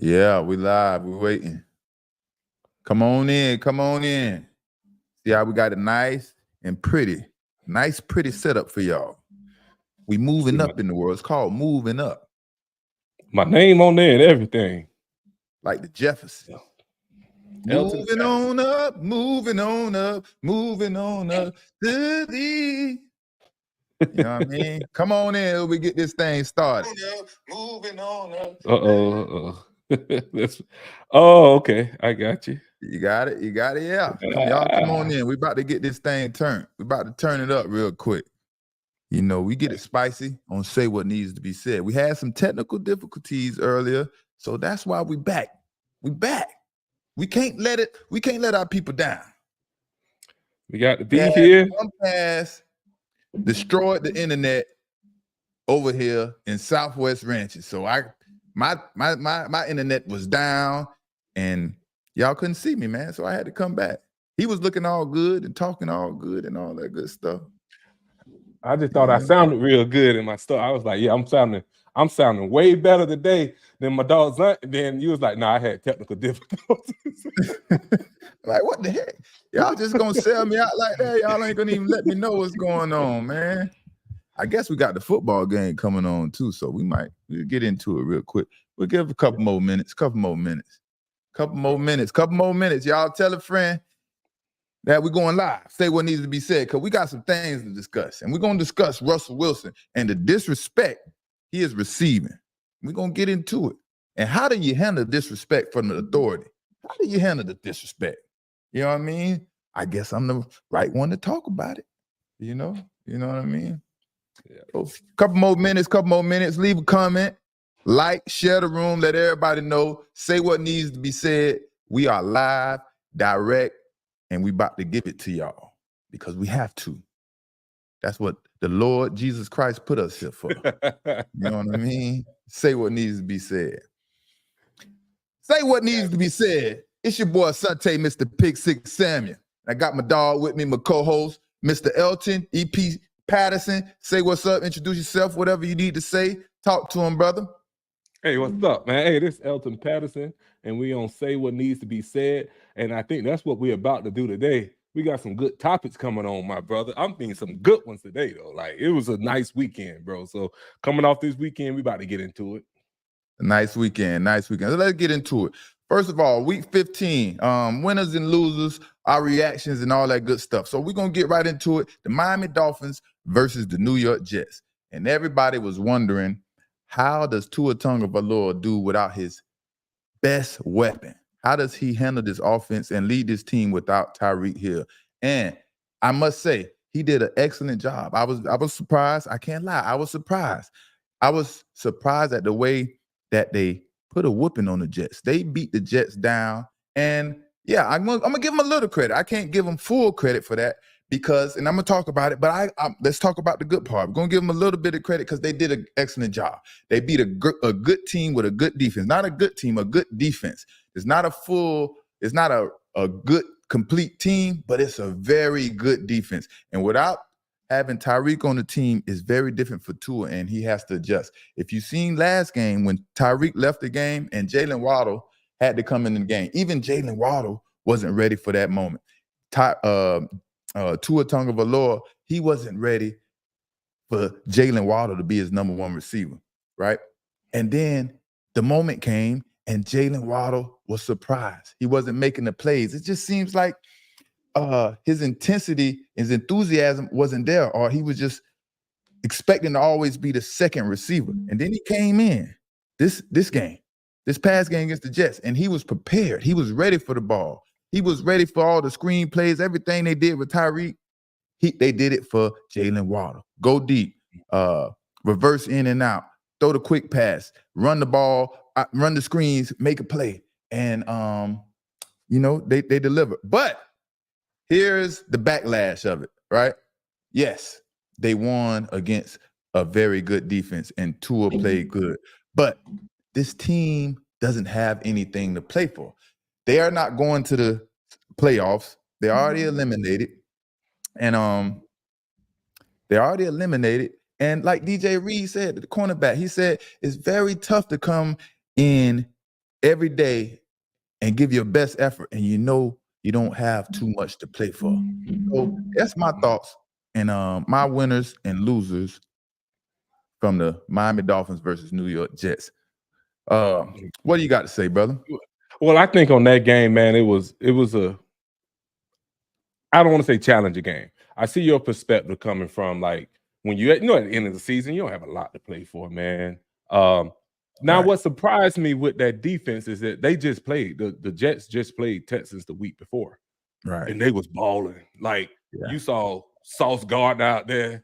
Yeah, we live. We waiting. Come on in. Come on in. See how we got a nice, pretty setup for y'all. We moving See up in the world. It's called moving up, my name on there and everything. like the Jeffersons. Elton Moving Patterson. on up, moving on up, moving on up to thee. You know what I mean? Come on in. We get this thing started. Moving on up. Okay. I got you. You got it. You got it. Yeah. Y'all come on in. We about to get this thing turned. We about to turn it up real quick. You know, we get it spicy on Say What Needs to Be Said. We had some technical difficulties earlier, so that's why we back. We back. We can't let our people down. We got the beef here. One pass destroyed the internet over here in Southwest Ranches. So my internet was down and y'all couldn't see me, man. So I had to come back. He was looking all good and talking all good and all that good stuff. I just thought I sounded real good in my stuff. I was like, yeah, I'm sounding way better today than my dog's aunt. Then you was like, nah, I had technical difficulties. Like, what the heck? Y'all just gonna sell me out like that? Y'all ain't gonna even let me know what's going on, man. I guess we got the football game coming on too, so we'll get into it real quick. We'll give a couple more minutes. Y'all tell a friend that we're going live. Say what needs to be said, because we got some things to discuss. And we're going to discuss Russell Wilson and the disrespect he is receiving. We're going to get into it. And how do you handle disrespect from the authority? How do you handle the disrespect? You know what I mean? I guess I'm the right one to talk about it. You know what I mean? Yeah. So, couple more minutes. Leave a comment. Like, share the room. Let everybody know. Say what needs to be said. We are live, direct, and we about to give it to y'all because we have to. That's what the Lord Jesus Christ put us here for. You know what I mean? Say what needs to be said. Say what needs to be said. It's your boy Asante, Mr. Pick Six Samuel. I got my dog with me, my co-host, Mr. Elton, EP Patterson. Say what's up, introduce yourself, whatever you need to say. Talk to him, brother. Hey, what's up, man? Hey, this is Elton Patterson, and we on Say What Needs to Be Said. And I think that's what we're about to do today. We got some good topics coming on, my brother. I'm thinking some good ones today, though. Like, it was a nice weekend, bro. So coming off this weekend, we about to get into it. Nice weekend. So let's get into it. First of all, week 15, winners and losers, our reactions and all that good stuff. So we're going to get right into it. The Miami Dolphins versus the New York Jets. And everybody was wondering, how does Tua Tagovailoa do without his best weapon? How does he handle this offense and lead this team without Tyreek Hill? And I must say, he did an excellent job. I was surprised. I can't lie. I was surprised. I was surprised at the way that they put a whooping on the Jets. They beat the Jets down. And yeah, I'm gonna give them a little credit. I can't give them full credit for that because, and I'm gonna talk about it, but let's talk about the good part. We're gonna give them a little bit of credit because they did an excellent job. They beat a good team with a good defense. Not a good team, a good defense. It's not a good complete team, but it's a very good defense. And without having Tyreek on the team is very different for Tua, and he has to adjust. If you've seen last game when Tyreek left the game and Jalen Waddle had to come in the game, even Jalen Waddle wasn't ready for that moment. Tua Tagovailoa, he wasn't ready for Jalen Waddle to be his number one receiver, right? And then the moment came, and Jalen Waddle was surprised. He wasn't making the plays. It just seems like his intensity, his enthusiasm wasn't there, or he was just expecting to always be the second receiver. And then he came in this past game against the Jets, and he was prepared. He was ready for the ball. He was ready for all the screen plays, everything they did with Tyreek. They did it for Jalen Waddle. Go deep, reverse in and out, throw the quick pass, run the ball, run the screens, make a play. And they deliver. But here's the backlash of it, right? Yes, they won against a very good defense and Tua played good. But this team doesn't have anything to play for. They are not going to the playoffs. They're already eliminated. And And like DJ Reed said, the cornerback, he said it's very tough to come in every day and give your best effort, and you know you don't have too much to play for. So that's my thoughts and my winners and losers from the Miami Dolphins versus New York Jets. What do you got to say, brother? Well, I think on that game, man, it was a, I don't want to say challenging game. I see your perspective coming from like when you at the end of the season, you don't have a lot to play for, man. Now, Right. what surprised me with that defense is that they just played the Jets just played Texans the week before, Right. and they was balling. Like you saw Sauce Gardner out there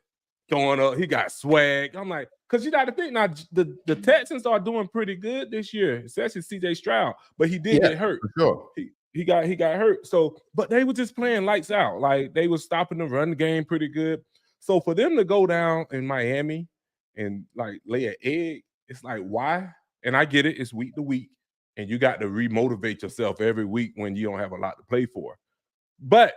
throwing up. He got swag. I'm like, because you got to think now, the Texans are doing pretty good this year, especially C.J. Stroud, but he did get hurt. For sure. He got hurt. So, but they were just playing lights out. Like they were stopping the run game pretty good. So for them to go down in Miami and like lay an egg, it's like, why? And I get it, it's week to week, and you got to remotivate yourself every week when you don't have a lot to play for. But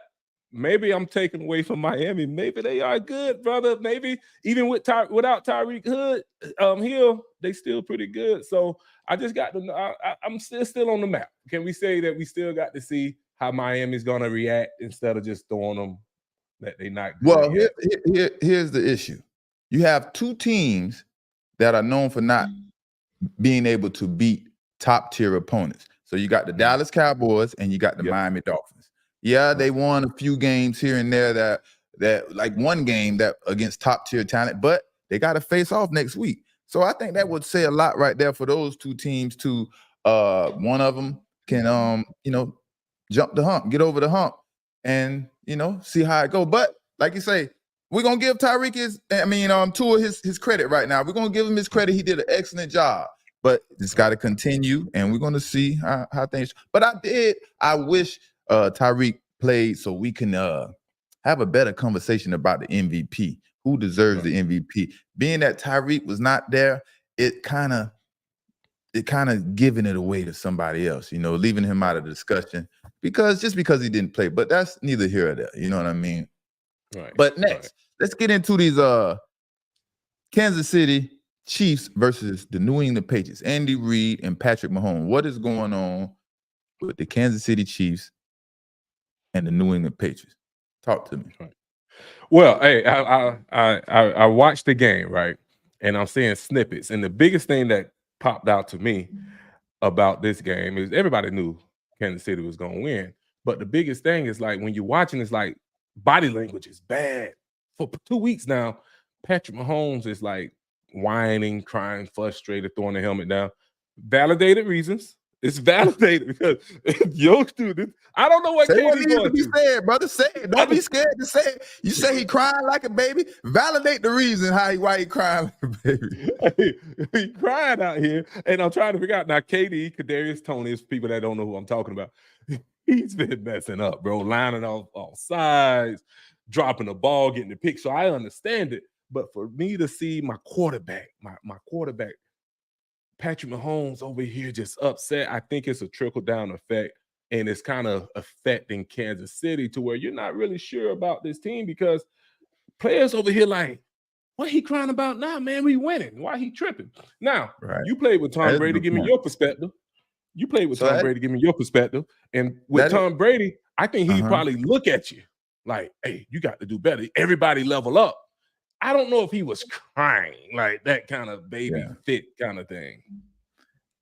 maybe I'm taking away from Miami. Maybe they are good, brother. Maybe even without Tyreek Hill, they still pretty good. So I just got to know. I'm still on the map. Can we say that we still got to see how Miami's going to react instead of just throwing them that they're not good? Well, here's the issue. You have two teams that are known for not being able to beat top tier opponents. So you got the Dallas Cowboys and you got the Miami Dolphins. Yeah, they won a few games here and there that like one game that against top tier talent, but they got to face off next week. So I think that would say a lot right there for those two teams to one of them can jump the hump, get over the hump, and see how it go. But like you say, we're gonna give Tyreek Tua his credit right now. We're gonna give him his credit. He did an excellent job. But it's got to continue, and we're gonna see how things. But I wish Tyreek played so we can have a better conversation about the MVP. Who deserves the MVP? Being that Tyreek was not there, it kind of giving it away to somebody else, leaving him out of the discussion because he didn't play. But that's neither here or there. You know what I mean? Right. But next, let's get into these Kansas City Chiefs versus the New England Patriots. Andy Reid and Patrick Mahomes. What is going on with the Kansas City Chiefs and the New England Patriots? Talk to me. Right. Well, hey, I watched the game, right? And I'm seeing snippets. And the biggest thing that popped out to me about this game is everybody knew Kansas City was going to win. But the biggest thing is like when you're watching, it's like body language is bad. For 2 weeks now, Patrick Mahomes is like whining, crying, frustrated, throwing the helmet down. Validated reasons. It's validated because your student, I don't know what say what needs to be said, brother. Say it. Don't be scared to say it. You say he crying like a baby. Validate the reason why he crying like a baby. He crying out here, and I'm trying to figure out now. KD, Kadarius Toney is people that don't know who I'm talking about. He's been messing up, bro. Lining off all sides, dropping the ball, getting the pick. So I understand it. But for me to see my quarterback, my quarterback, Patrick Mahomes over here just upset, I think it's a trickle-down effect, and it's kind of affecting Kansas City to where you're not really sure about this team because players over here like, what he crying about now, man? We winning. Why he tripping? Now, you played with Tom Brady. Give me your perspective. You played with Tom Brady. Give me your perspective. And with Tom Brady, I think he'd probably look at you like, hey, you got to do better. Everybody level up. I don't know if he was crying like that kind of baby fit kind of thing.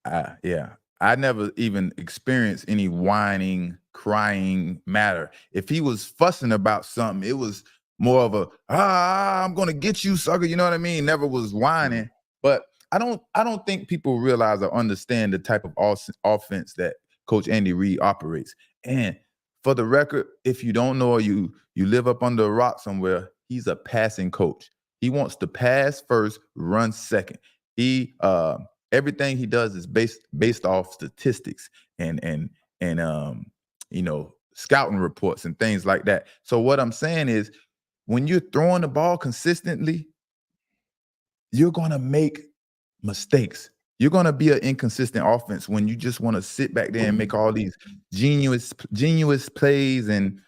I never even experienced any whining, crying matter. If he was fussing about something, it was more of a I'm gonna get you, sucker. You know what I mean? Never was whining. But I don't think people realize or understand the type of offense that Coach Andy Reid operates. And for the record, if you don't know or you live up under a rock somewhere, he's a passing coach. He wants to pass first, run second. He everything he does is based off statistics and scouting reports and things like that. So what I'm saying is when you're throwing the ball consistently, you're gonna make mistakes. You're gonna be an inconsistent offense when you just want to sit back there and make all these genius plays and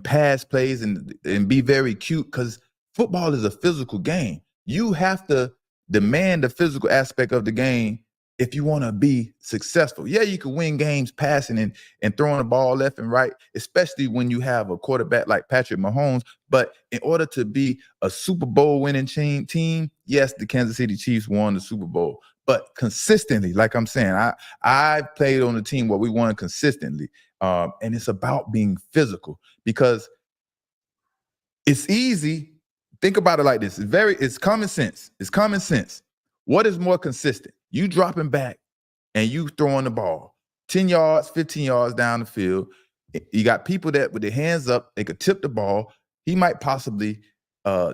pass plays and be very cute, because football is a physical game. You have to demand the physical aspect of the game if you want to be successful. Yeah, you can win games passing and throwing the ball left and right, especially when you have a quarterback like Patrick Mahomes. But in order to be a Super Bowl winning team, yes, the Kansas City Chiefs won the Super Bowl. But consistently, like I'm saying, I played on a team where we won consistently. And it's about being physical because it's easy. Think about it like this. It's common sense. It's common sense. What is more consistent? You dropping back and you throwing the ball 10 yards, 15 yards down the field. You got people that with their hands up, they could tip the ball. He might possibly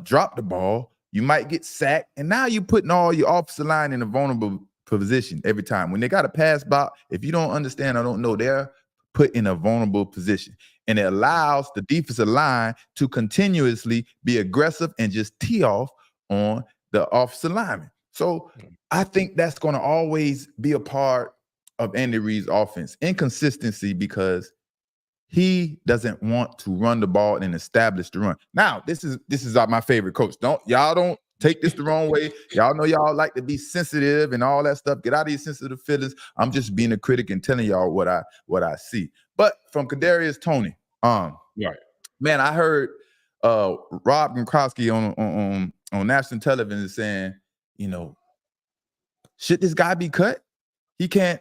drop the ball. You might get sacked. And now you're putting all your offensive line in a vulnerable position every time. When they got a pass block, if you don't understand, I don't know, they're put in a vulnerable position. And it allows the defensive line to continuously be aggressive and just tee off on the offensive lineman. So I think that's going to always be a part of Andy Reid's offense. Inconsistency because he doesn't want to run the ball and establish the run. Now, this is my favorite coach. Y'all don't take this the wrong way. Y'all know y'all like to be sensitive and all that stuff. Get out of your sensitive feelings. I'm just being a critic and telling y'all what I see. But from Kadarius Toney, right, man, I heard Rob Gronkowski on national television saying, you know, should this guy be cut? We can't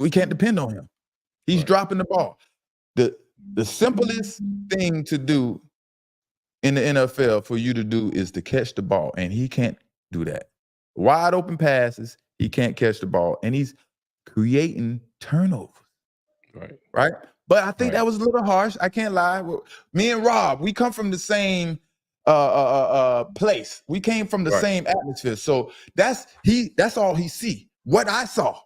depend on him. He's dropping the ball. The simplest thing to do in the NFL for you to do is to catch the ball, and he can't do that. Wide open passes, he can't catch the ball, and he's creating turnovers. Right? But I think that was a little harsh. I can't lie. Me and Rob, we come from the same place. We came from the same atmosphere. So that's all he see. What I saw.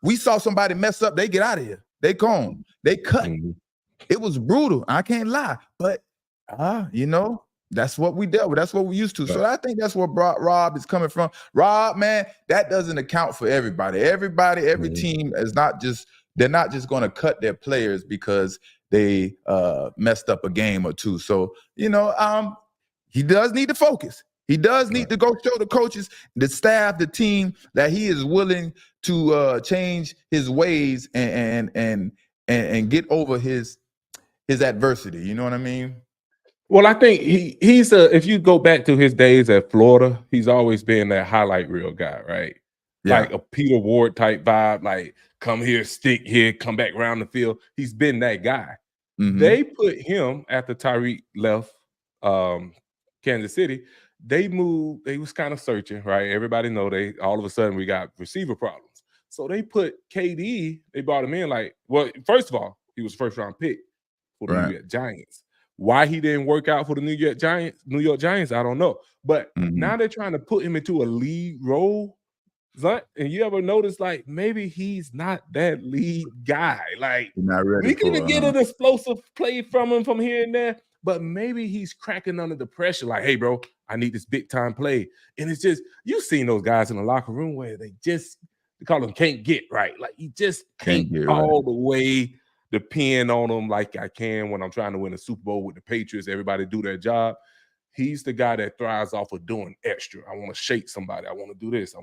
We saw somebody mess up, they get out of here. They gone. They cut. Mm-hmm. It was brutal. I can't lie. But you know, that's what we dealt with. That's what we used to. So I think that's where Rob is coming from. Rob, man, that doesn't account for everybody. Every team is they're not just going to cut their players because they messed up a game or two. So, you know, he does need to focus. He does need to go show the coaches, the staff, the team that he is willing to change his ways and get over his adversity. You know what I mean? Well, I think he's if you go back to his days at Florida, he's always been that highlight reel guy, right? Yeah. Like a Peter Ward type vibe, like come here, stick here, come back around the field. He's been that guy. Mm-hmm. They put him after Tyreek left Kansas City. They moved, they was kind of searching, right? Everybody know all of a sudden we got receiver problems. So they put KD, they brought him in like, well, first of all, he was first round pick for the New York Giants. Why he didn't work out for the New York Giants, I don't know. But now they're trying to put him into a lead role. And you ever notice, like, maybe he's not that lead guy. Like, we can get an explosive play from him from here and there, but maybe he's cracking under the pressure. Like, hey, bro, I need this big time play. And it's just, you've seen those guys in the locker room where they call them can't get right. Like, you just can't get all the way depend on him like I can when I'm trying to win a Super Bowl with the Patriots. Everybody do their job. He's the guy that thrives off of doing extra. I want to shake somebody. I want to do this.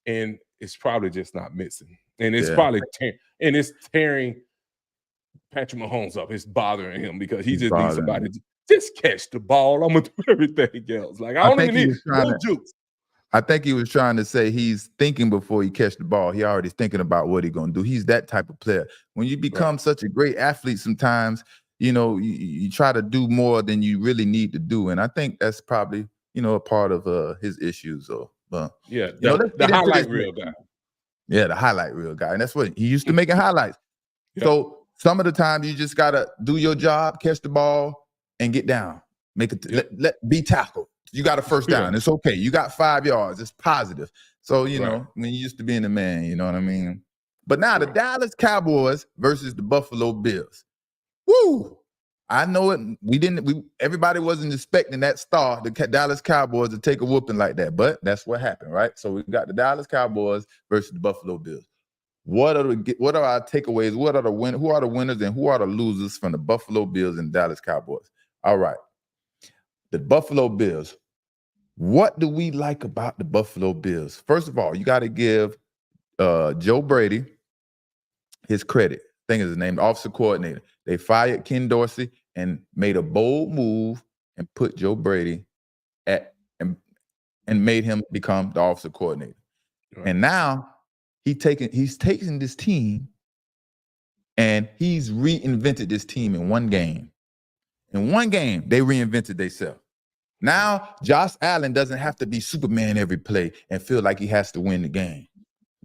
And it's probably just not missing. And it's probably tearing Patrick Mahomes up. It's bothering him because he just needs somebody to just catch the ball. I'm gonna do everything else. Like I don't even need no juice. I think he was trying to say he's thinking before he catch the ball. He already thinking about what he's going to do. He's that type of player. When you become such a great athlete, sometimes, you know, you try to do more than you really need to do. And I think that's probably, you know, a part of his issues. Or, the highlight reel guy. Yeah, the highlight reel guy. And that's what he used to making highlights. Yep. So some of the time you just got to do your job, catch the ball, and get down. Make it be tackled. You got a first down. It's okay. You got 5 yards. It's positive. So, you know, when you used to being the man, you know what I mean? But now the Dallas Cowboys versus the Buffalo Bills. Woo! I know it. Everybody wasn't expecting that star, the Dallas Cowboys, to take a whooping like that. But that's what happened, right? So we got the Dallas Cowboys versus the Buffalo Bills. What are our takeaways? Who are the winners and who are the losers from the Buffalo Bills and Dallas Cowboys? All right. The Buffalo Bills. What do we like about the Buffalo Bills? First of all, you got to give Joe Brady his credit. I think is his name, the offensive coordinator. They fired Ken Dorsey and made a bold move and put Joe Brady at and made him become the offensive coordinator. Right. And now he's taking this team and he's reinvented this team in one game. In one game, they reinvented themselves. Now, Josh Allen doesn't have to be Superman every play and feel like he has to win the game.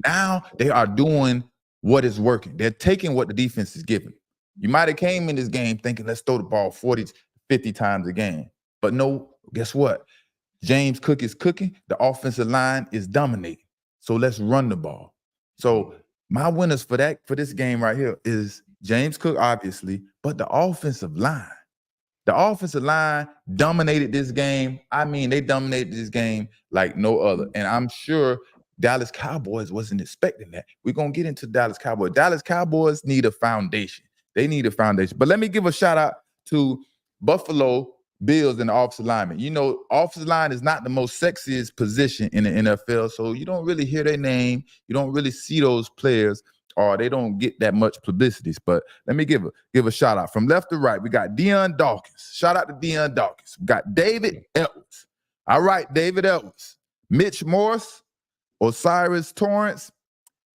Now they are doing what is working. They're taking what the defense is giving. You might have came in this game thinking, let's throw the ball 40, 50 times a game. But no, guess what? James Cook is cooking. The offensive line is dominating. So let's run the ball. So my winners for this game right here is James Cook, obviously, but the offensive line. The offensive line dominated this game. I mean, they dominated this game like no other. And I'm sure Dallas Cowboys wasn't expecting that. We're going to get into Dallas Cowboys. Dallas Cowboys need a foundation. They need a foundation. But let me give a shout out to Buffalo Bills and the offensive lineman. You know, offensive line is not the most sexiest position in the NFL, so you don't really hear their name. You don't really see those players, or they don't get that much publicity. But let me give a shout out. From left to right, we got Deion Dawkins. Shout out to Deion Dawkins. We got David Edwards. All right, David Edwards. Mitch Morse, Osiris Torrance,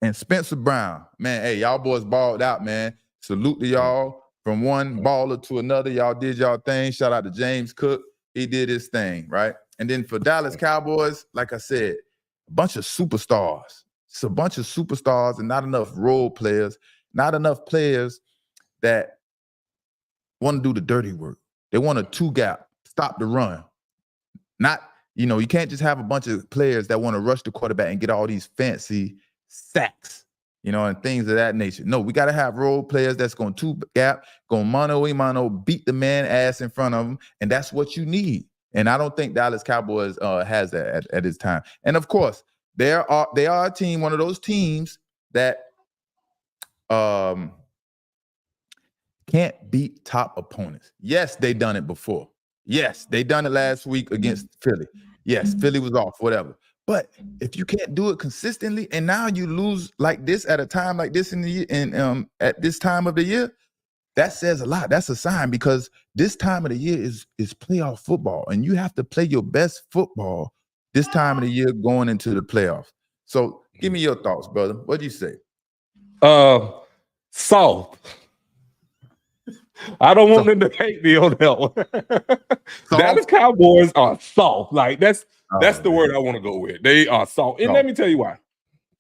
and Spencer Brown. Man, hey, y'all boys balled out, man. Salute to y'all. From one baller to another, y'all did y'all thing. Shout out to James Cook. He did his thing, right? And then for Dallas Cowboys, like I said, a bunch of superstars. It's a bunch of superstars and not enough role players, not enough players that want to do the dirty work. They want a two-gap, stop the run. Not, you know, you can't just have a bunch of players that want to rush the quarterback and get all these fancy sacks, you know, and things of that nature. No, we got to have role players that's going to two-gap, going mano-a-mano, beat the man ass in front of them, and that's what you need. And I don't think Dallas Cowboys has that at this time. And, of course, they are a team, one of those teams that can't beat top opponents. Yes, they done it before. Yes, they done it last week against Philly. Yes, Philly was off, whatever. But if you can't do it consistently, and now you lose like this at a time like this in the year, and at this time of the year, that says a lot. That's a sign, because this time of the year is playoff football, and you have to play your best football this time of the year going into the playoffs. So give me your thoughts, brother. What do you say? Soft. I don't want them to hate me on that one. Dallas Cowboys are soft. Like that's the word I want to go with. They are soft. And let me tell you why.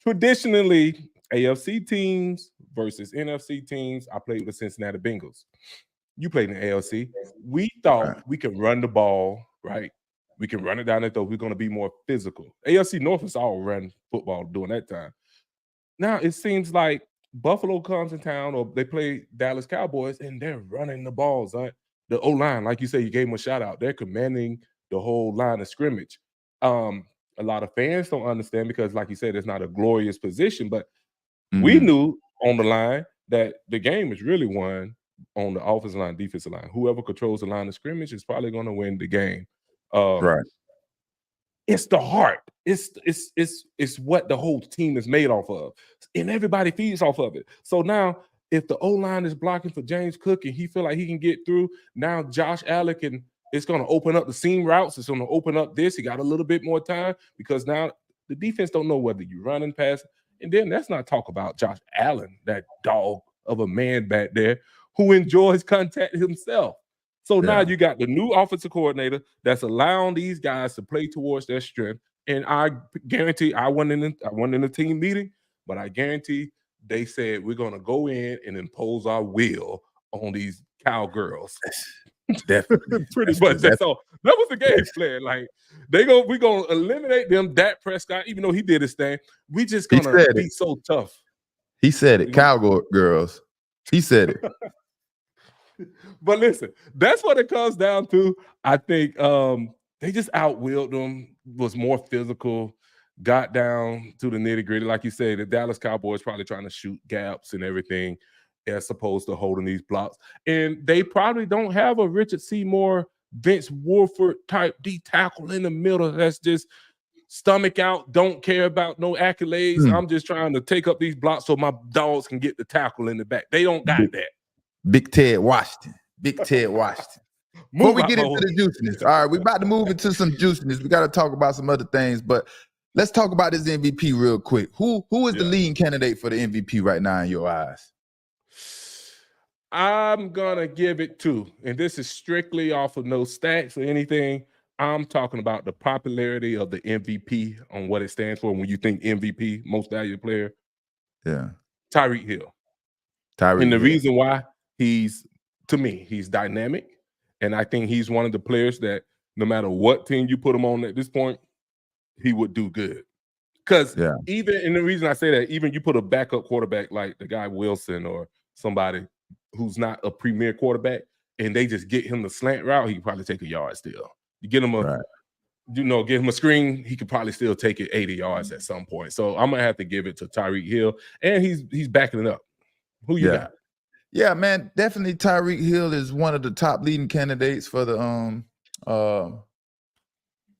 Traditionally, AFC teams versus NFC teams, I played with the Cincinnati Bengals. You played in the AFC. We thought we could run the ball, right? We can run it down the throat. We're going to be more physical. AFC North is all run football during that time. Now it seems like Buffalo comes in town, or they play Dallas Cowboys, and they're running the balls. Right? The O-line, like you say, you gave them a shout out. They're commanding the whole line of scrimmage. A lot of fans don't understand because, like you said, it's not a glorious position, but we knew on the line that the game is really won on the offensive line, defensive line. Whoever controls the line of scrimmage is probably going to win the game. Right. It's the heart. It's what the whole team is made off of, and everybody feeds off of it. So now, if the O-line is blocking for James Cook and he feel like he can get through, now Josh Allen it's going to open up the seam routes. It's going to open up this. He got a little bit more time because now the defense don't know whether you run and pass. And then let's not talk about Josh Allen, that dog of a man back there who enjoys contact himself. So now you got the new offensive coordinator that's allowing these guys to play towards their strength. And I guarantee I went in the team meeting, but I guarantee they said we're going to go in and impose our will on these cowgirls. Definitely. Pretty much. That's all. That was the game plan. Like we're gonna eliminate them. Dak Prescott, even though he did his thing, we just gonna be so tough. He said it, cowgirls. He said it. But listen, that's what it comes down to. I think they just outwilled them, was more physical, got down to the nitty-gritty. Like you said, the Dallas Cowboys probably trying to shoot gaps and everything as opposed to holding these blocks. And they probably don't have a Richard Seymour Vince Wolford type D tackle in the middle that's just stomach out, don't care about no accolades. I'm just trying to take up these blocks so my dogs can get the tackle in the back. They don't got that. Big Ted Washington. Big Ted Washington. Before we get into the juiciness, all right, we're about to move into some juiciness. We got to talk about some other things, but let's talk about this MVP real quick. Who is the leading candidate for the MVP right now in your eyes? I'm gonna give it to, and this is strictly off of no stats or anything. I'm talking about the popularity of the MVP on what it stands for when you think MVP, most valuable player. Yeah. Tyreek Hill. And the reason why he's dynamic. And I think he's one of the players that no matter what team you put him on at this point, he would do good. Because even, and the reason I say that, even you put a backup quarterback like the guy Wilson or somebody who's not a premier quarterback, and they just get him the slant route, he could probably take a yard still. You get him get him a screen, he could probably still take it 80 yards at some point. So I'm gonna have to give it to Tyreek Hill, and he's backing it up. Who you got? Yeah, man, definitely Tyreek Hill is one of the top leading candidates for the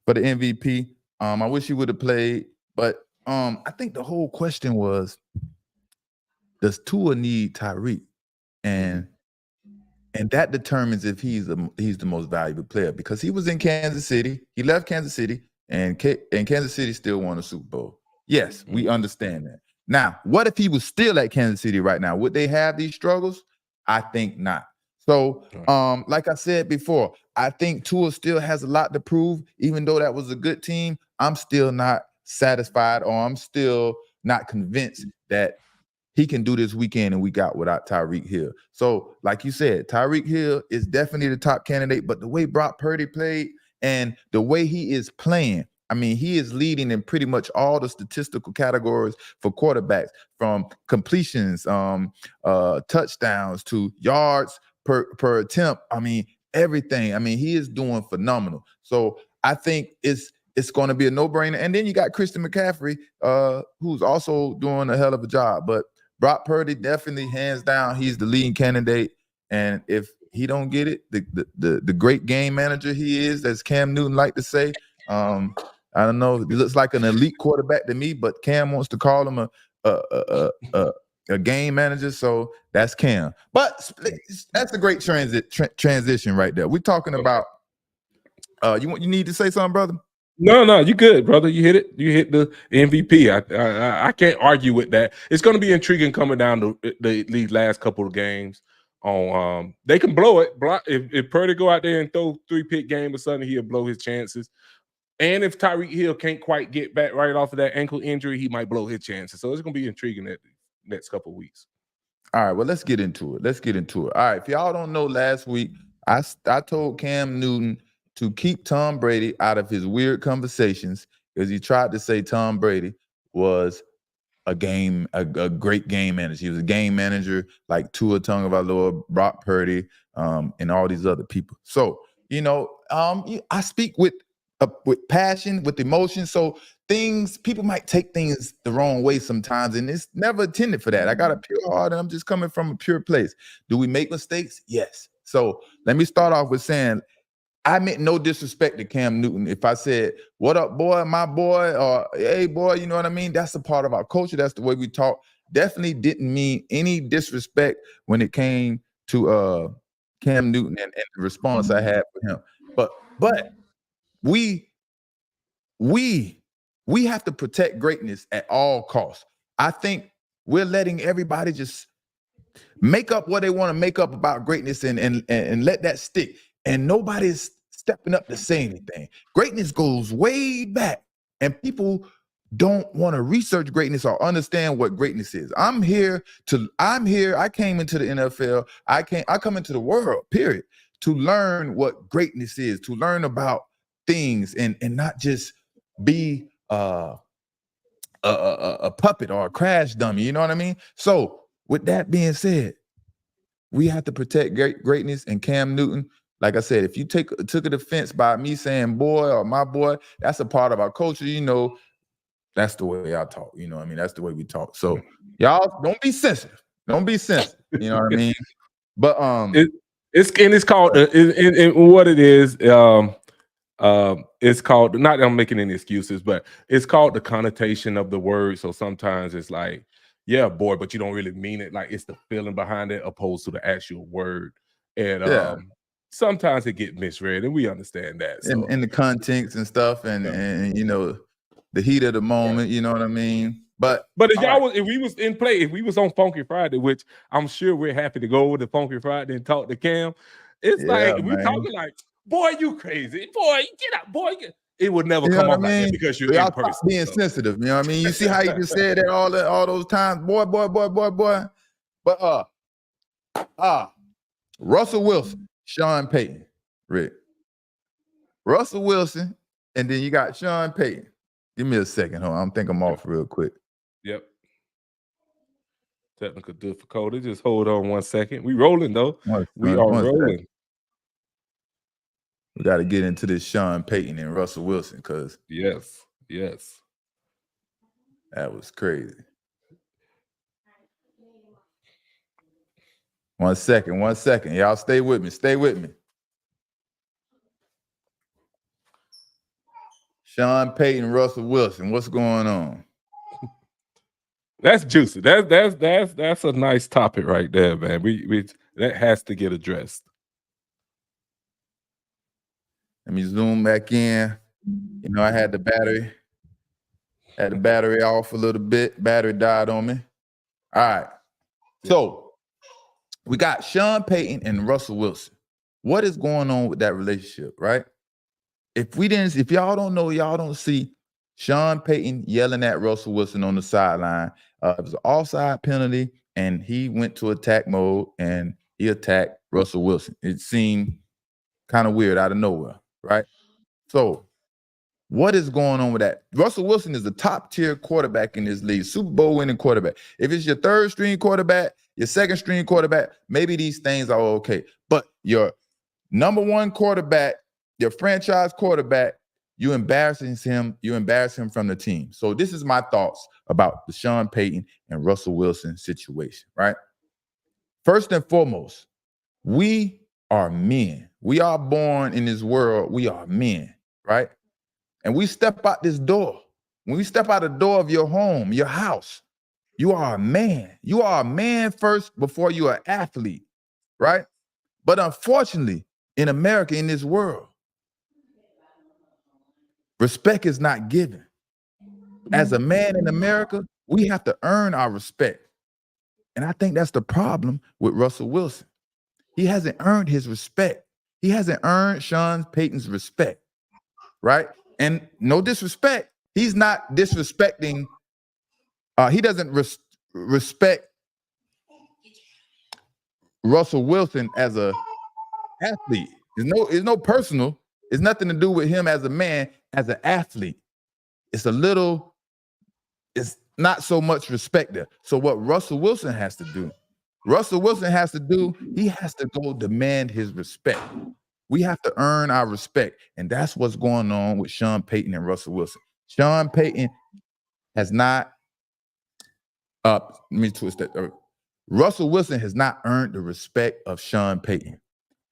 MVP. I wish he would have played, but I think the whole question was, does Tua need Tyreek? And that determines if he's the most valuable player, because he was in Kansas City. He left Kansas City, and Kansas City still won a Super Bowl. Yes, we understand that. Now, what if he was still at Kansas City right now? Would they have these struggles? I think not. So, like I said before, I think Tua still has a lot to prove. Even though that was a good team, I'm still not satisfied, or I'm still not convinced that he can do this weekend and week out without Tyreek Hill. So, like you said, Tyreek Hill is definitely the top candidate, but the way Brock Purdy played and the way he is playing, I mean, he is leading in pretty much all the statistical categories for quarterbacks, from completions, touchdowns to yards per attempt. I mean, everything. I mean, he is doing phenomenal. So I think it's going to be a no-brainer. And then you got Christian McCaffrey, who's also doing a hell of a job. But Brock Purdy definitely, hands down, he's the leading candidate. And if he don't get it, the great game manager he is, as Cam Newton like to say, I don't know, he looks like an elite quarterback to me, but Cam wants to call him a game manager, so that's Cam. But that's a great transition right there. We're talking about. You need to say something, brother? No, you good, brother. You hit it. You hit the MVP. I can't argue with that. It's going to be intriguing coming down to these last couple of games. They can blow it. If Purdy go out there and throw 3-pick game or something, he'll blow his chances. And if Tyreek Hill can't quite get back right off of that ankle injury, he might blow his chances. So it's going to be intriguing that next couple of weeks. All right, well, let's get into it. All right, if y'all don't know, last week I told Cam Newton to keep Tom Brady out of his weird conversations, because he tried to say Tom Brady was a great game manager. He was a game manager like Tua Tagovailoa, Brock Purdy, and all these other people. So, I speak with passion, with emotion. So people might take things the wrong way sometimes, and it's never intended for that. I got a pure heart, and I'm just coming from a pure place. Do we make mistakes? Yes. So let me start off with saying, I meant no disrespect to Cam Newton. If I said, "What up, boy, my boy," or "Hey, boy," you know what I mean? That's a part of our culture. That's the way we talk. Definitely didn't mean any disrespect when it came to Cam Newton and the response I had for him. But we have to protect greatness at all costs. I think we're letting everybody just make up what they want to make up about greatness and let that stick. And nobody's stepping up to say anything. Greatness goes way back, and people don't want to research greatness or understand what greatness is. I'm here. I came into the NFL. I come into the world, period, to learn what greatness is, to learn about things, and not just be a puppet or a crash dummy. You know what I mean? So with that being said, we have to protect greatness. And Cam Newton, like I said, if you took a defense by me saying "boy" or "my boy," that's a part of our culture. That's the way I talk. You know what I mean? That's the way we talk. So y'all don't be sensitive. You know what I mean? But It's called what it is. It's called, not that I'm making any excuses, but it's called the connotation of the word. So sometimes it's like, yeah, boy, but you don't really mean it. Like it's the feeling behind it opposed to the actual word. And Yeah. sometimes it get misread, and we understand that. So In the context and stuff, and you know, the heat of the moment, you know what I mean? But if we was in play, if we was on Funky Friday, which I'm sure we're happy to go over to Funky Friday and talk to Cam, it's like we man. talking like, boy, you crazy, boy, get out, boy. It would never You know come what off I like that mean? because you're Y'all in person. stop being sensitive. You know what I mean? You see how you just said that all those times, boy. But Russell Wilson, Sean Peyton, Rick. Russell Wilson, and then you got Sean Peyton. Give me a second, hold on. I think I'm off real quick. Yep. Technical difficulty. Just hold on 1 second. We rolling though. We are rolling. Second. We got to get into this Sean Peyton and Russell Wilson because yes, that was crazy. 1 second. Y'all stay with me. Sean Peyton, Russell Wilson, what's going on? That's juicy. That's a nice topic right there, man. We that has to get addressed. Let me zoom back in. You know, I had the battery off a little bit. Battery died on me. All right. So we got Sean Peyton and Russell Wilson. What is going on with that relationship, right? If y'all don't know, y'all don't see Sean Peyton yelling at Russell Wilson on the sideline. It was an offside penalty, and he went to attack mode, and he attacked Russell Wilson. It seemed kind of weird out of nowhere, right? So what is going on with that? Russell Wilson is the top-tier quarterback in this league, Super Bowl winning quarterback. If it's your third-string quarterback, your second-string quarterback, maybe these things are okay. But your number one quarterback, your franchise quarterback, you embarrass him from the team. So this is my thoughts about the Sean Peyton and Russell Wilson situation, right? First and foremost, we are men. We are born in this world. We are men, right? And we step out this door. When we step out the door of your home, your house, you are a man. You are a man first before you are an athlete, right? But unfortunately, in America, in this world, respect is not given. As a man in America, we have to earn our respect. And I think that's the problem with Russell Wilson. He hasn't earned his respect. He hasn't earned Sean Payton's respect, right? And no disrespect, he's not disrespecting. He doesn't respect Russell Wilson as a athlete. It's no personal. It's nothing to do with him as a man, as an athlete. It's not so much respect there. So what Russell Wilson has to do, he has to go demand his respect. We have to earn our respect. And that's what's going on with Sean Peyton and Russell Wilson. Sean Peyton has not, Russell Wilson has not earned the respect of Sean Peyton.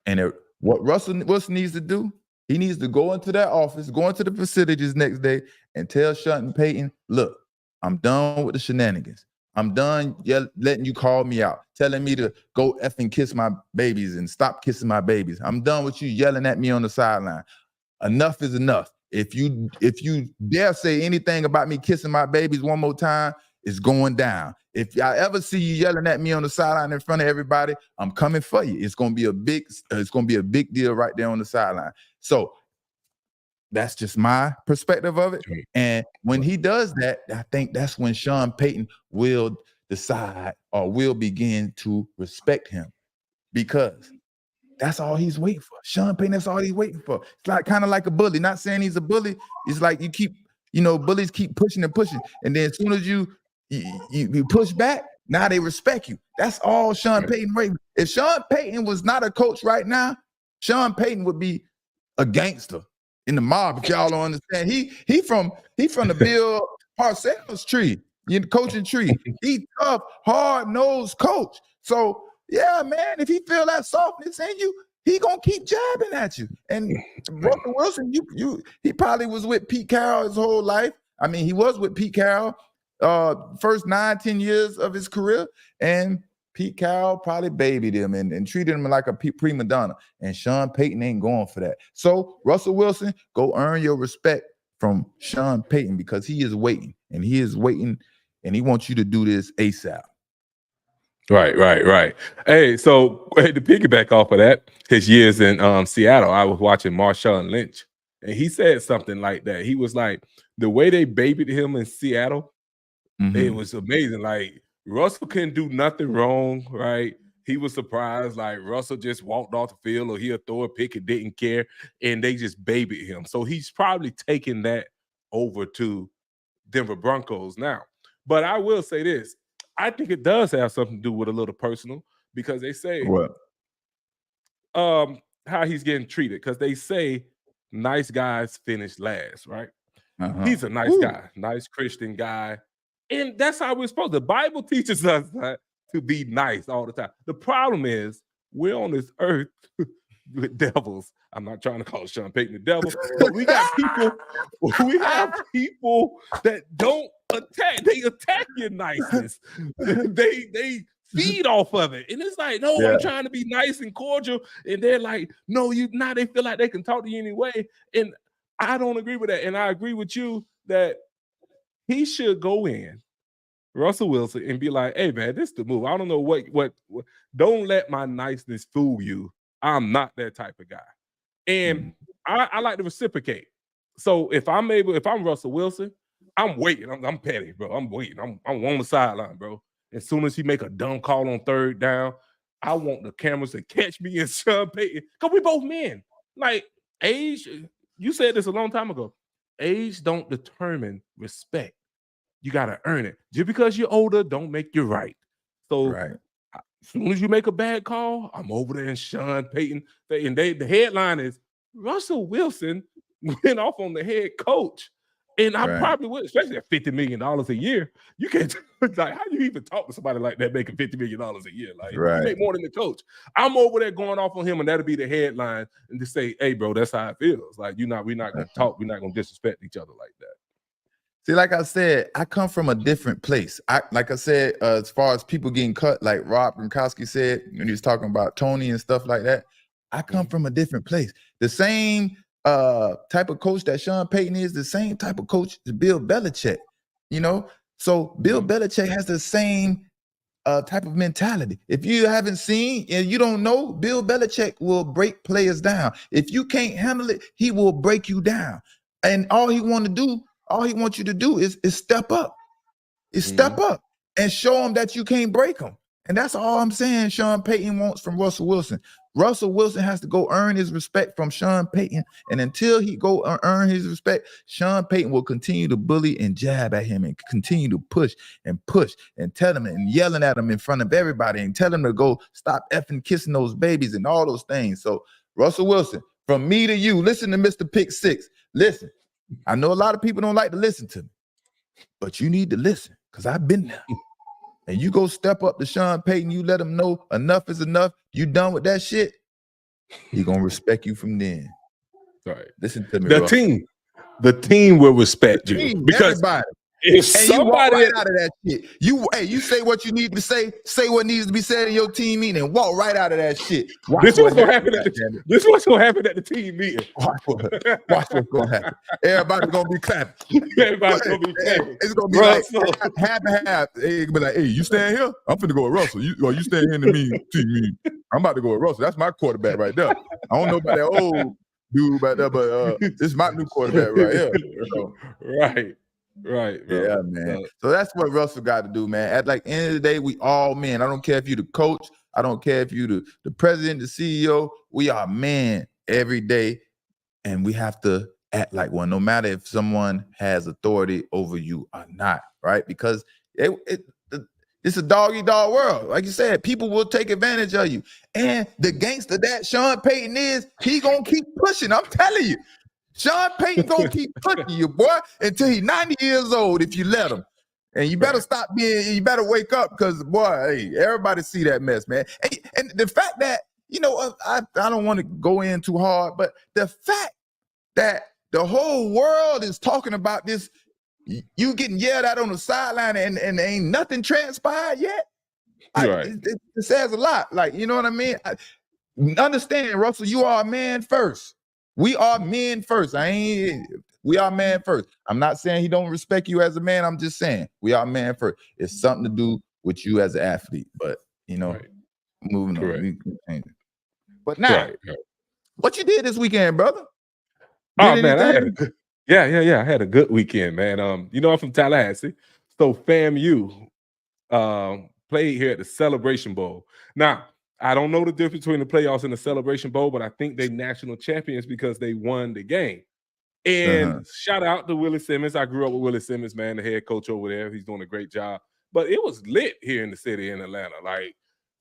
And what Russell Wilson needs to do, he needs to go into that office, go into the facilities next day and tell Sean Peyton, look, I'm done with the shenanigans. I'm done letting you call me out, telling me to go effing kiss my babies and stop kissing my babies. I'm done with you yelling at me on the sideline. Enough is enough. If you dare say anything about me kissing my babies one more time, it's going down. If I ever see you yelling at me on the sideline in front of everybody, I'm coming for you. It's gonna be a big deal right there on the sideline. So that's just my perspective of it. And when he does that, I think that's when Sean Payton will decide or will begin to respect him, because that's all he's waiting for. Sean Payton, that's all he's waiting for. It's like kind of like a bully. Not saying he's a bully. It's like bullies keep pushing and pushing. And then as soon as you push back, now they respect you. That's all Sean Payton waiting. If Sean Payton was not a coach right now, Sean Payton would be a gangster in the mob, if y'all don't understand. He from the Bill Parcells tree, coaching tree. He tough, hard-nosed coach. So Yeah, man. If he feel that softness in you, he gonna keep jabbing at you. And Russell Wilson, he probably was with Pete Carroll his whole life. I mean, he was with Pete Carroll first 9-10 years of his career, and Pete Carroll probably babied him and treated him like a prima donna. And Sean Peyton ain't going for that. So Russell Wilson, go earn your respect from Sean Peyton, because he is waiting, and he and he wants you to do this ASAP. Right. Hey, so to piggyback off of that, his years in Seattle, I was watching Marshawn Lynch, and he said something like that. He was like, the way they babied him in Seattle, it was amazing. Like, Russell couldn't do nothing wrong, right? He was surprised. Like, Russell just walked off the field, or he'll throw a pick and didn't care, and they just babied him. So he's probably taking that over to Denver Broncos now. But I will say this. I think it does have something to do with a little personal, because they say how he's getting treated, because they say nice guys finish last, right? He's a nice guy, nice Christian guy. And that's how we're supposed to. The Bible teaches us to be nice all the time. The problem is we're on this earth with devils. I'm not trying to call Sean Peyton the devil, but we have people that don't attack. They attack your niceness. They feed off of it. And it's like, no, I'm trying to be nice and cordial. And they're like, no, you not. They feel like they can talk to you anyway. And I don't agree with that. And I agree with you that he should go in, Russell Wilson, and be like, hey, man, this is the move. I don't know what don't let my niceness fool you. I'm not that type of guy. And I like to reciprocate. So if I'm Russell Wilson, I'm waiting. I'm petty, bro. I'm waiting. I'm on the sideline, bro. As soon as he make a dumb call on third down, I want the cameras to catch me and Sean Peyton, because we both men. Like, age, you said this a long time ago. Age don't determine respect. You got to earn it. Just because you're older don't make you right. So as soon as you make a bad call, I'm over there and Sean Peyton. And the headline is Russell Wilson went off on the head coach. And I probably would, especially at $50 million a year. You can't, like, how do you even talk to somebody like that making $50 million a year? Like, you make more than the coach. I'm over there going off on him, and that'll be the headline, and just say, hey, bro, that's how it feels. Like, we're not going to talk. We're not going to disrespect each other like that. See, like I said, I come from a different place. Like I said, as far as people getting cut, like Rob Gronkowski said when he was talking about Tony and stuff like that, I come from a different place. The same type of coach that Sean Peyton is, the same type of coach is Bill Belichick, you know? So Bill Belichick has the same type of mentality. If you haven't seen and you don't know, Bill Belichick will break players down. If you can't handle it, he will break you down. And all he wants you to do is step up. Step up and show him that you can't break him. And that's all I'm saying Sean Peyton wants from Russell Wilson. Russell Wilson has to go earn his respect from Sean Peyton. And until he go earn his respect, Sean Peyton will continue to bully and jab at him and continue to push and tell him and yelling at him in front of everybody and tell him to go stop effing kissing those babies and all those things. So Russell Wilson, from me to you, listen to Mr. Pick Six. Listen, I know a lot of people don't like to listen to me, but you need to listen, because I've been there. And you go step up to Sean Peyton, you let him know enough is enough, you done with that shit, he gonna respect you from then. Right. Listen to me, The team will respect you. Because everybody. If somebody you walk right out of that shit, you say what you need to say what needs to be said in your team meeting, and walk right out of that shit. This is what's gonna happen at the team meeting. Watch what's gonna happen. Everybody's gonna be clapping. Everybody's gonna be clapping. It's gonna be like half and half. It's gonna be like, hey, you staying here? I'm finna go with Russell. You staying here in the team meeting? I'm about to go with Russell. That's my quarterback right there. I don't know about that old dude right there, but this is my new quarterback right here. So, Right. Yeah, man. So that's what Russell got to do, man. At like end of the day, we all men. I don't care if you the coach. I don't care if you the president, the CEO. We are men every day, and we have to act like one, no matter if someone has authority over you or not, right? Because it's a dog-eat-dog world. Like you said, people will take advantage of you. And the gangster that Sean Peyton is, he gonna keep pushing. I'm telling you. Sean Peyton gonna keep pushing you, boy, until he's 90 years old if you let him. And you better stop being, you better wake up because, boy, hey, everybody see that mess, man. And the fact that, I don't want to go in too hard, but the fact that the whole world is talking about this, you getting yelled at on the sideline and ain't nothing transpired yet. It says a lot. Like, you know what I mean? Understand, Russell, you are a man first. We are men first. We are man first. I'm not saying he don't respect you as a man. I'm just saying we are man first. It's something to do with you as an athlete. But moving on. But now, what you did this weekend, brother? I had a good, I had a good weekend, man. I'm from Tallahassee, so FAMU played here at the Celebration Bowl. Now, I don't know the difference between the playoffs and the Celebration Bowl, but I think they national champions because they won the game. And shout out to Willie Simmons. I grew up with Willie Simmons, man, the head coach over there. He's doing a great job. But it was lit here in the city in Atlanta. Like,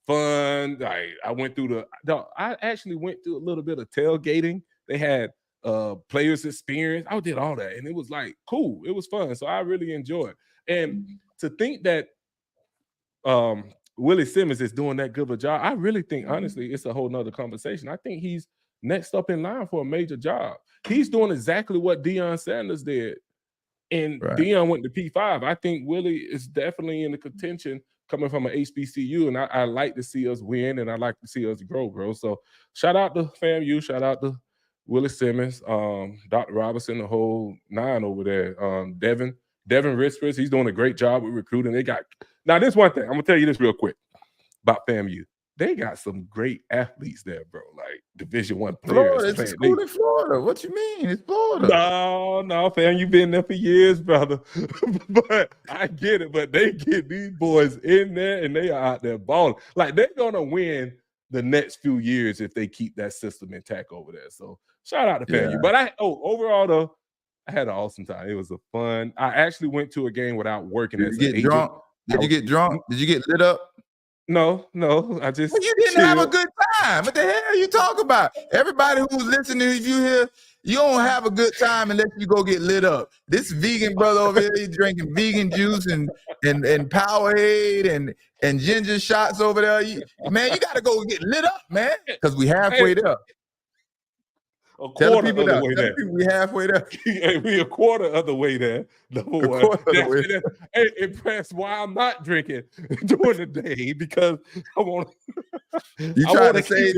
fun. Like, I actually went through a little bit of tailgating. They had players experience. I did all that. And it was like cool. It was fun. So I really enjoyed it. And to think that Willie Simmons is doing that good of a job, I really think, honestly, it's a whole nother conversation. I think he's next up in line for a major job. He's doing exactly what Deion Sanders did. And Deion went to P5. I think Willie is definitely in the contention coming from an HBCU. And I like to see us win and I like to see us grow, bro. So shout out to FAMU. Shout out to Willie Simmons, Dr. Robinson, the whole nine over there. Devin Rispers, he's doing a great job with recruiting. Now, this one thing, I'm going to tell you this real quick about FAMU. They got some great athletes there, bro. Like Division I players. Florida, it's a school in Florida. What you mean? It's Florida. No, fam, you've been there for years, brother. But I get it. But they get these boys in there and they are out there balling. Like, they're going to win the next few years if they keep that system intact over there. So shout out to FAMU. But overall, though, I had an awesome time. It was a fun. I actually went to a game without working. Did you get drunk? Did you get drunk? Did you get lit up? No. I just. Well, you didn't have a good time. What the hell are you talking about? Everybody who's listening, if you hear, you don't have a good time unless you go get lit up. This vegan brother over here, he's drinking vegan juice and Powerade and ginger shots over there. Man, you got to go get lit up, man, because we halfway there. Tell people that we halfway there. We a quarter of the way there. Impressed why I'm not drinking during the day because I want. You trying to save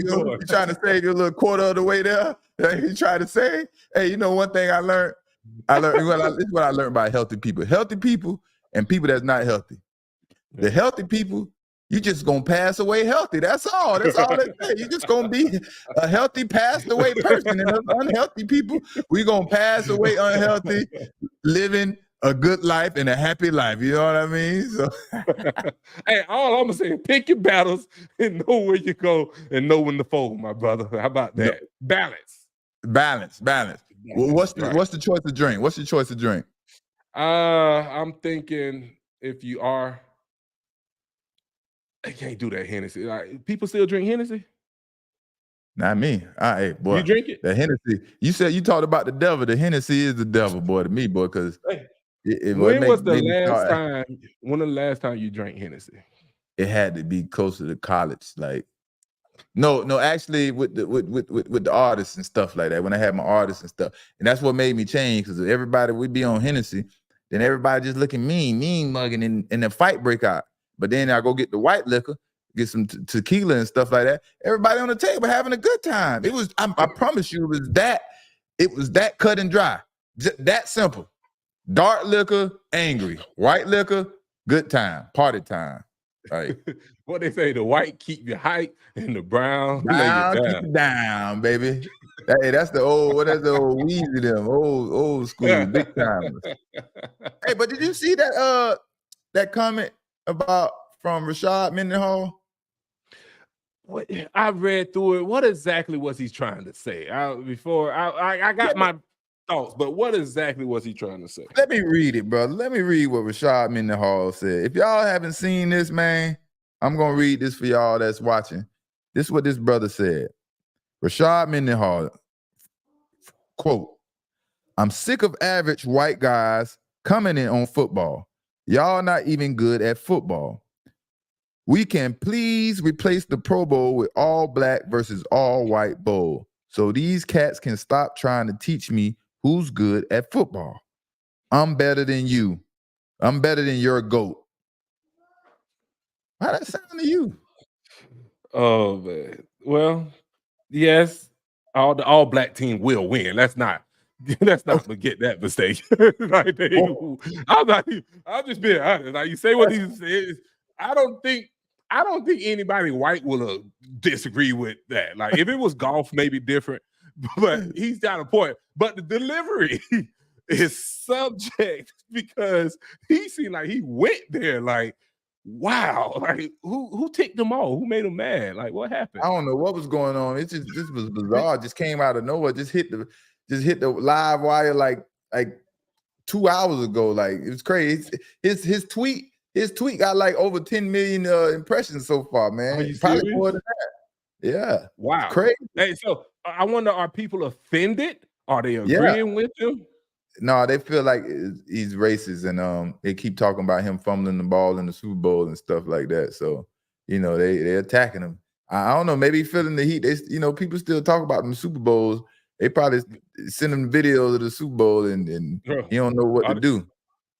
your little quarter of the way there? You trying to say? Hey, you know one thing I learned. This is what I learned about healthy people. Healthy people and people that's not healthy. The healthy people, you just gonna pass away healthy. That's all. That's all they say. You just gonna be a healthy, passed away person. And us unhealthy people, we gonna pass away unhealthy, living a good life and a happy life. You know what I mean? So, hey, all I'm gonna say is pick your battles and know where you go and know when to fold, my brother. How about that? Balance. Well, what's the choice to drink? What's your choice to drink? I'm thinking if you are. I can't do that Hennessy. Like, people still drink Hennessy? Not me. Hey, boy. You drink it? The Hennessy. You talked about the devil. The Hennessy is the devil, boy, to me, boy, because when was the last time you drank Hennessy? It had to be closer to college. Like, no, actually with the artists and stuff like that, when I had my artists and stuff. And that's what made me change, because everybody would be on Hennessy, then everybody just looking mean mugging, and the fight break out. But then I go get the white liquor, get some tequila and stuff like that. Everybody on the table having a good time. It was, I promise you, it was that cut and dry. That simple. Dark liquor, angry. White liquor, good time. Party time. Right. What they say, the white keep you hype and the brown lay you down. Keep you down, baby. Hey, that's the old Weezy, them old school big timers. Hey, but did you see that comment from Rashad Mendenhall? What I read through it. What exactly was he trying to say? I got my thoughts, but what exactly was he trying to say? Let me read it, brother. Let me read what Rashad Mendenhall said. If y'all haven't seen this, man, I'm gonna read this for y'all that's watching. This is what this brother said. Rashad Mendenhall, quote, "I'm sick of average white guys coming in on football. Y'all not even good at football. We can please replace the Pro Bowl with all black versus all white bowl, so these cats can stop trying to teach me who's good at football. I'm better than you. I'm better than your GOAT. How that sound to you? Oh man. Well, yes, all black team will win. Let's not forget that mistake. Like I'm just being honest. Like you say what he says. I don't think anybody white will disagree with that. Like if it was golf, maybe different, but he's got a point. But the delivery is subject because he seemed like he went there like, wow, like who ticked them all? Who made them mad? Like what happened? I don't know what was going on. This was bizarre. Just came out of nowhere. Just hit the live wire like 2 hours ago. Like it was crazy. His tweet got like over 10 million impressions so far, man. Are you Probably serious? more than that. Yeah. Wow. Crazy. Hey, so I wonder, are people offended? Are they agreeing with him? No, they feel like he's racist, and they keep talking about him fumbling the ball in the Super Bowl and stuff like that. So, they're attacking him. I don't know, maybe feeling the heat. They, people still talk about them Super Bowls. They probably send him videos of the Super Bowl, and he don't know what to do.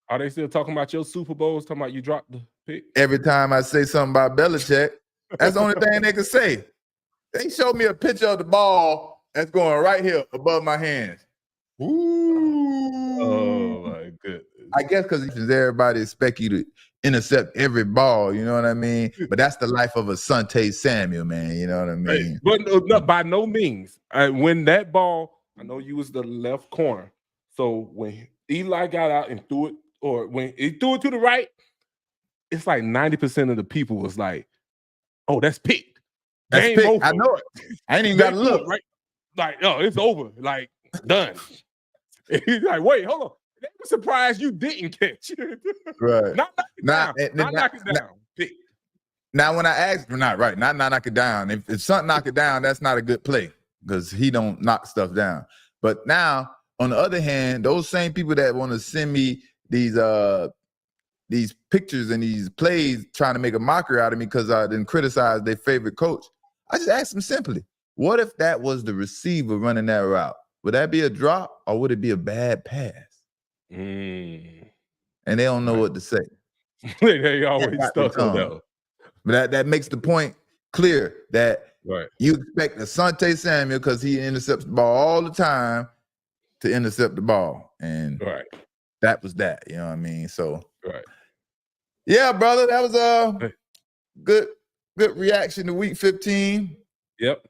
Are they still talking about your Super Bowls? Talking about you dropped the pick? Every time I say something about Belichick, that's the only thing they can say. They showed me a picture of the ball that's going right here above my hands. Ooh. Oh my goodness. I guess because everybody expect you to intercept every ball, you know what I mean? But that's the life of Asante Samuel, man. You know what I mean? But no, by no means. When that ball, I know you was the left corner. So when Eli got out and threw it, or when he threw it to the right, it's like 90% of the people was like, "Oh, that's picked. That's Game picked. over." I know it. I ain't even got to look. Right? Like, oh, it's over. Like, done. He's like, wait, hold on. They were surprised you didn't catch. Right. Not knock it down. Not knock it down. Now, when I asked, not knock it down. If something knock it down, that's not a good play because he don't knock stuff down. But now, on the other hand, those same people that want to send me these pictures and these plays trying to make a mockery out of me because I didn't criticize their favorite coach, I just asked them simply, what if that was the receiver running that route? Would that be a drop or would it be a bad pass? And they don't know what to say. They always stuck on that. But that makes the point clear that you expect Asante Samuel, because he intercepts the ball all the time, to intercept the ball. And that was that. You know what I mean? So, yeah, brother, that was a good reaction to week 15. Yep.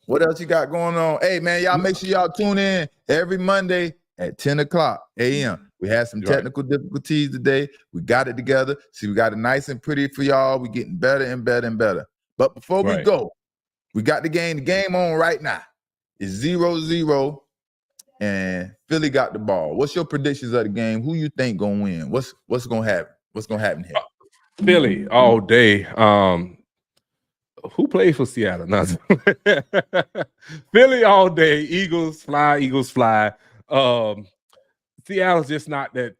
What else you got going on? Hey, man, y'all make sure y'all tune in every Monday at 10 o'clock a.m. We had some technical difficulties today. We got it together. See, we got it nice and pretty for y'all. We're getting better and better and better. But before we go, we got the game. The game on right now. It's 0-0, and Philly got the ball. What's your predictions of the game? Who you think gonna win? What's gonna happen? What's gonna happen here? Philly all day. Who plays for Seattle? Nothing. Philly all day. Eagles fly. Seattle's just not that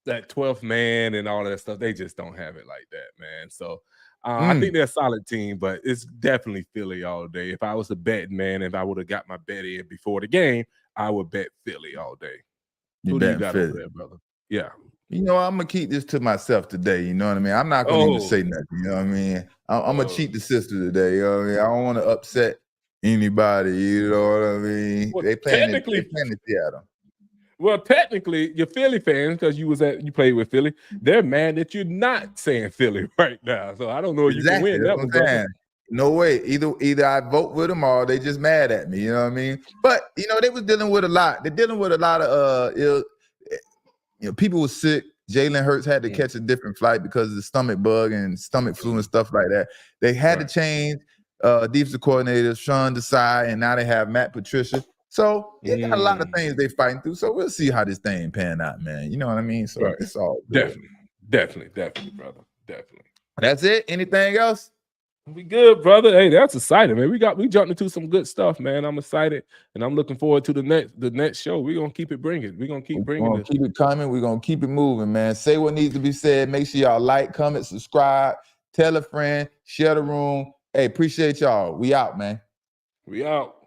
12th man and all that stuff. They just don't have it like that, man. So I think they're a solid team, but it's definitely Philly all day. If I was a betting man, if I would have got my bet in before the game, I would bet Philly all day. Who do you got over there, brother? Yeah. I'm gonna keep this to myself today. You know what I mean? I'm not gonna even say nothing. You know what I mean? I'm gonna cheat the sister today. You know what I mean? I don't want to upset anybody. You know what I mean? Well, they playing in Seattle. Well, technically, you're Philly fans because you played with Philly. They're mad that you're not saying Philly right now. So I don't know if you can win that one. No way. Either I vote with them or they just mad at me. You know what I mean? But they was dealing with a lot. They're dealing with a lot of people were sick. Jalen Hurts had to catch a different flight because of the stomach bug and stomach flu and stuff like that. They had to change defensive coordinator Sean Desai, and now they have Matt Patricia. So they got a lot of things they fighting through. So we'll see how this thing pan out, man. You know what I mean? So it's all good. Definitely, brother. Definitely. That's it. Anything else? We good, brother. Hey, that's exciting, man. We jumped into some good stuff, man. I'm excited, and I'm looking forward to the next show. We're gonna keep it bringing. We're gonna keep bringing it. Keep it coming. We're gonna keep it moving, man. Say what needs to be said. Make sure y'all like, comment, subscribe, tell a friend, share the room. Hey, appreciate y'all. We out, man. We out.